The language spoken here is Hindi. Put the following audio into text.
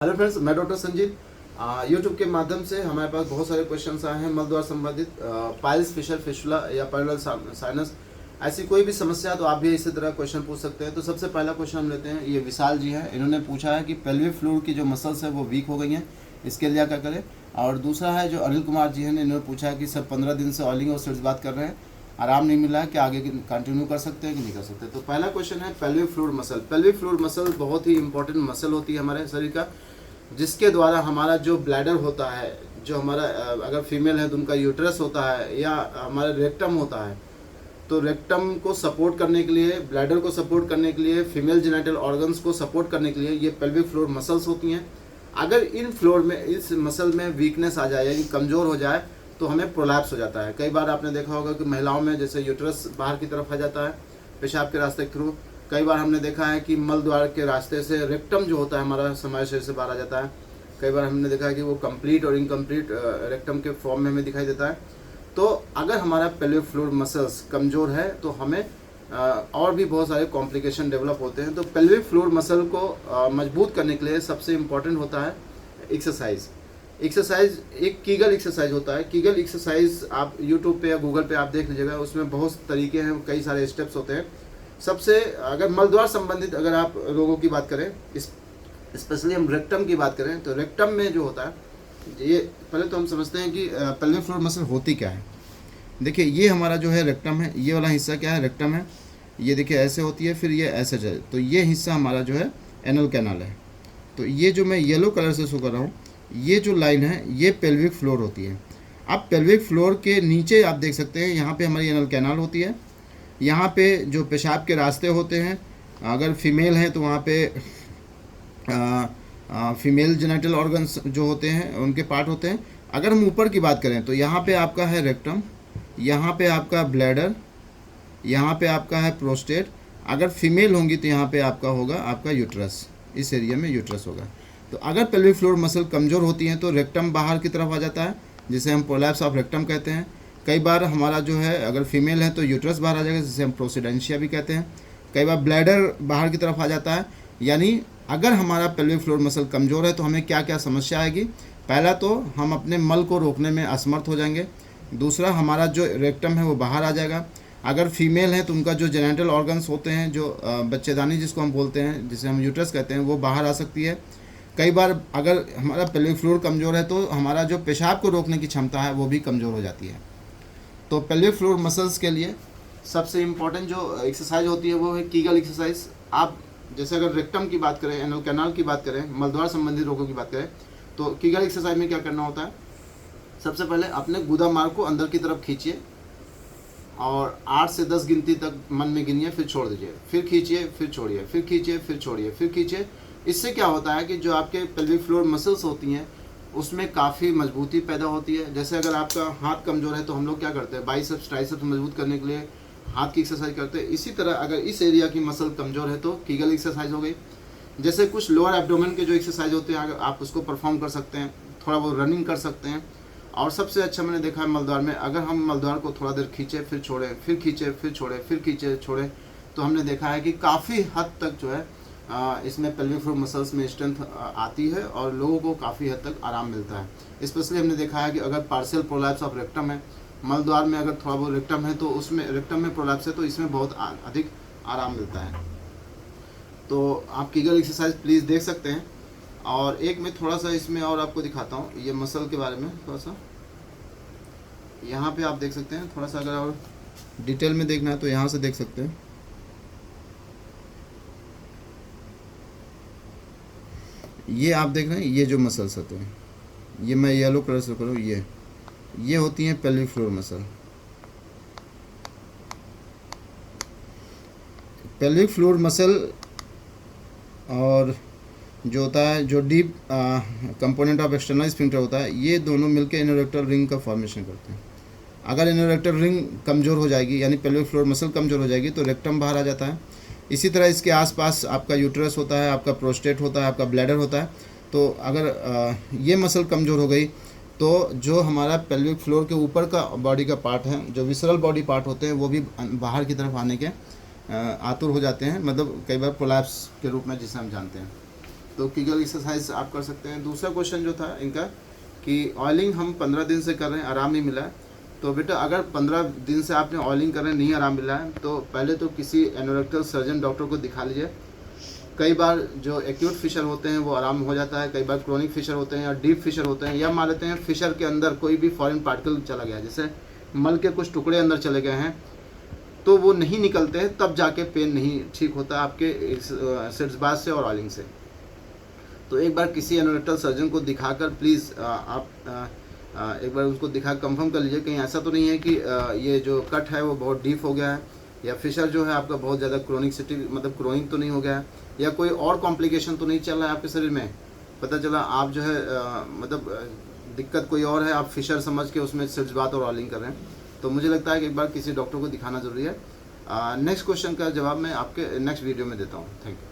हेलो फ्रेंड्स, मैं डॉक्टर संजीत। यूट्यूब के माध्यम से हमारे पास बहुत सारे क्वेश्चंस आए हैं मल द्वार संबंधित, पाइल्स, फिशर, फिशुला या पैरेलल साइनस, ऐसी कोई भी समस्या तो आप भी इसी तरह क्वेश्चन पूछ सकते हैं। तो सबसे पहला क्वेश्चन हम लेते हैं। ये विशाल जी हैं, इन्होंने पूछा है कि पेल्विक फ्लोर की जो मसल्स है वो वीक हो गई हैं, इसके लिए क्या करें। और दूसरा है जो अनिल कुमार जी हैं, इन्होंने पूछा है कि सर 15 दिन से ऑयलिंग और सिर्स बात कर रहे हैं, आराम नहीं मिला है, कि आगे कंटिन्यू कर सकते हैं कि नहीं कर सकते। तो पहला क्वेश्चन है pelvic floor muscle. Pelvic floor muscle बहुत ही इंपॉर्टेंट मसल होती है हमारे शरीर का, जिसके द्वारा हमारा जो ब्लैडर होता है, जो हमारा अगर फीमेल है तो उनका यूट्रस होता है या हमारा रेक्टम होता है, तो रेक्टम को सपोर्ट करने के लिए, ब्लैडर को सपोर्ट करने के लिए, फीमेल जेनिटल ऑर्गन्स को सपोर्ट करने के लिए ये पेल्विक फ्लोर मसल्स होती हैं। अगर इन फ्लोर में, इस मसल में वीकनेस आ जाए यानी कमज़ोर हो जाए तो हमें प्रोलैप्स हो जाता है। कई बार आपने देखा होगा कि महिलाओं में जैसे यूट्रस बाहर की तरफ आ जाता है पेशाब के रास्ते के थ्रू। कई बार हमने देखा है कि मल द्वार के रास्ते से रेक्टम जो होता है हमारा हमारे शरीर से बाहर आ जाता है। कई बार हमने देखा है कि वो कंप्लीट और इनकम्प्लीट रेक्टम के फॉर्म में हमें दिखाई देता है। तो अगर हमारा पेल्विक फ्लोर मसल्स कमज़ोर है तो हमें और भी बहुत सारे कॉम्प्लिकेशन डेवलप होते हैं। तो पेल्विक फ्लोर मसल को मजबूत करने के लिए सबसे इम्पॉर्टेंट होता है एक्सरसाइज। एक कीगल एक्सरसाइज होता है। कीगल एक्सरसाइज आप यूट्यूब पे या गूगल पे आप देख लीजिएगा, उसमें बहुत तरीके हैं, कई सारे स्टेप्स होते हैं। सबसे अगर मलद्वार संबंधित अगर आप रोगों की बात करें, स्पेशली हम रेक्टम की बात करें, तो रेक्टम में जो होता है, ये पहले तो हम समझते हैं कि पेल्विक फ्लोर मसल होती क्या है। देखिए, ये हमारा जो है रेक्टम है, ये वाला हिस्सा क्या है, रेक्टम है। ये देखिए ऐसे होती है, फिर ये ऐसे जाए, तो ये हिस्सा हमारा जो है एनल कैनाल है। तो ये जो मैं येलो कलर से शो कर रहा हूँ, ये जो लाइन है ये पेल्विक फ्लोर होती है। अब पेल्विक फ्लोर के नीचे आप देख सकते हैं, यहाँ पे हमारी एनल कैनाल होती है। यहाँ पे जो पेशाब के रास्ते होते हैं, अगर फीमेल हैं तो वहाँ पे फीमेल जेनिटल ऑर्गन्स जो होते हैं उनके पार्ट होते हैं। अगर हम ऊपर की बात करें तो यहाँ पे आपका है रेक्टम, यहाँ पे आपका ब्लैडर, यहाँ पे आपका है प्रोस्टेट। अगर फीमेल होंगी तो यहाँ पे आपका होगा आपका यूट्रस, इस एरिया में यूट्रस होगा। तो अगर पेल्विक फ्लोर मसल कमज़ोर होती हैं तो रेक्टम बाहर की तरफ आ जाता है, जिसे हम प्रोलैप्स ऑफ रेक्टम कहते हैं। कई बार हमारा जो है, अगर फीमेल है तो यूट्रस बाहर आ जाएगा, जिसे हम प्रोसिडेंशिया भी कहते हैं। कई बार ब्लैडर बाहर की तरफ आ जाता है। यानी अगर हमारा पेल्विक फ्लोर मसल कमज़ोर है तो हमें क्या क्या समस्या आएगी। पहला तो हम अपने मल को रोकने में असमर्थ हो जाएंगे। दूसरा, हमारा जो रेक्टम है वो बाहर आ जाएगा। अगर फीमेल है तो उनका जो जेनिटल ऑर्गन्स होते हैं, जो बच्चेदानी जिसको हम बोलते हैं, जिसे हम यूट्रस कहते हैं, वो बाहर आ सकती है। कई बार अगर हमारा पेल्विक फ्लोर कमज़ोर है तो हमारा जो पेशाब को रोकने की क्षमता है वो भी कमज़ोर हो जाती है। तो पेल्विक फ्लोर मसल्स के लिए सबसे इम्पॉर्टेंट जो एक्सरसाइज होती है वो है कीगल एक्सरसाइज। आप जैसे अगर रेक्टम की बात करें, एनल कैनाल की बात करें, मलद्वार संबंधित रोगों की बात करें, तो कीगल एक्सरसाइज में क्या करना होता है। सबसे पहले अपने गुदा मार्ग को अंदर की तरफ खींचिए और 8 से 10 गिनती तक मन में गिनिए, फिर छोड़ दीजिए, फिर खींचिए, फिर छोड़िए, फिर खींचिए, फिर छोड़िए, फिर खींचिए। इससे क्या होता है कि जो आपके पेल्विक फ्लोर मसल्स होती हैं उसमें काफ़ी मजबूती पैदा होती है। जैसे अगर आपका हाथ कमज़ोर है तो हम लोग क्या करते हैं, बाइसेप्स ट्राइसेप्स मजबूत करने के लिए हाथ की एक्सरसाइज करते हैं। इसी तरह अगर इस एरिया की मसल कमज़ोर है तो कीगल एक्सरसाइज हो गई। जैसे कुछ लोअर एब्डोमेन के जो एक्सरसाइज होते हैं, अगर आप उसको परफॉर्म कर सकते हैं, थोड़ा बहुत रनिंग कर सकते हैं। और सबसे अच्छा मैंने देखा है मलद्वार में, अगर हम मलद्वार को थोड़ा देर खींचे, फिर छोड़ें, फिर खींचे, फिर छोड़ें, फिर खींचे, छोड़ें, तो हमने देखा है कि काफ़ी हद तक जो है इसमें पेल्विक फ्लोर मसल्स में स्ट्रेंथ आती है और लोगों को काफ़ी हद तक आराम मिलता है। स्पेशली हमने देखा है कि अगर पार्शियल प्रोलैप्स ऑफ रेक्टम है, मलद्वार में अगर थोड़ा बहुत रेक्टम है तो उसमें, रेक्टम में प्रोलैप्स है तो इसमें बहुत अधिक आराम मिलता है। तो आप कीगल एक्सरसाइज प्लीज़ देख सकते हैं। और एक मैं थोड़ा सा इसमें और आपको दिखाता हूँ, ये मसल के बारे में थोड़ा सा यहाँ पे आप देख सकते हैं। थोड़ा सा अगर और डिटेल में देखना है तो यहाँ से देख सकते हैं। ये आप देख रहे हैं, ये जो मसल्स होते हैं, ये मैं येलो कलर से करूँ, ये होती हैं pelvic floor muscle. Pelvic floor muscle और जो होता है, जो deep component of external sphincter होता है, ये दोनों मिलकर इनोरेक्टल रिंग का फॉर्मेशन करते हैं। अगर इनोरेक्टल रिंग कमज़ोर हो जाएगी, यानी पेल्विक फ्लोर मसल कमज़ोर हो जाएगी, तो रेक्टम बाहर आ जाता है। इसी तरह इसके आसपास आपका यूट्रस होता है, आपका प्रोस्टेट होता है, आपका ब्लैडर होता है। तो अगर ये मसल कमज़ोर हो गई तो जो हमारा पेल्विक फ्लोर के ऊपर का बॉडी का पार्ट है, जो विसरल बॉडी पार्ट होते हैं, वो भी बाहर की तरफ आने के आतुर हो जाते हैं, मतलब कई बार प्रोलैप्स के रूप में जिसे हम जानते हैं। तो कीगल एक्सरसाइज आप कर सकते हैं। दूसरा क्वेश्चन जो था इनका कि ऑयलिंग हम 15 दिन से कर रहे हैं, आराम नहीं मिला है। तो बेटा अगर 15 दिन से आपने ऑयलिंग कर रहे हैं, नहीं आराम मिला है, तो पहले तो किसी एनोरेक्टल सर्जन डॉक्टर को दिखा लीजिए। कई बार जो एक्यूट फिशर होते हैं वो आराम हो जाता है, कई बार क्रोनिक फिशर होते हैं या डीप फिशर होते हैं, या मान लेते हैं फिशर के अंदर कोई भी फॉरेन पार्टिकल चला गया, जैसे मल के कुछ टुकड़े अंदर चले गए हैं, तो वो नहीं निकलते हैं, तब जाके पेन नहीं ठीक होता आपके सिट्सबाज से और ऑयलिंग से। तो एक बार किसी एनोरेक्टल सर्जन को दिखाकर प्लीज़ आप एक बार उसको दिखा कंफर्म कर लीजिए, कहीं ऐसा तो नहीं है कि ये जो कट है वो बहुत डीप हो गया है, या फिशर जो है आपका बहुत ज़्यादा क्रोनिकसिटी मतलब क्रोनिक तो नहीं हो गया है, या कोई और कॉम्प्लिकेशन तो नहीं चल रहा है आपके शरीर में। पता चला आप जो है मतलब दिक्कत कोई और है, आप फिशर समझ के उसमें सिट्सबाथ और ऑयलिंग कर रहे हैं। तो मुझे लगता है कि एक बार किसी डॉक्टर को दिखाना ज़रूरी है। नेक्स्ट क्वेश्चन का जवाब मैं आपके नेक्स्ट वीडियो में देता हूँ। Thank you.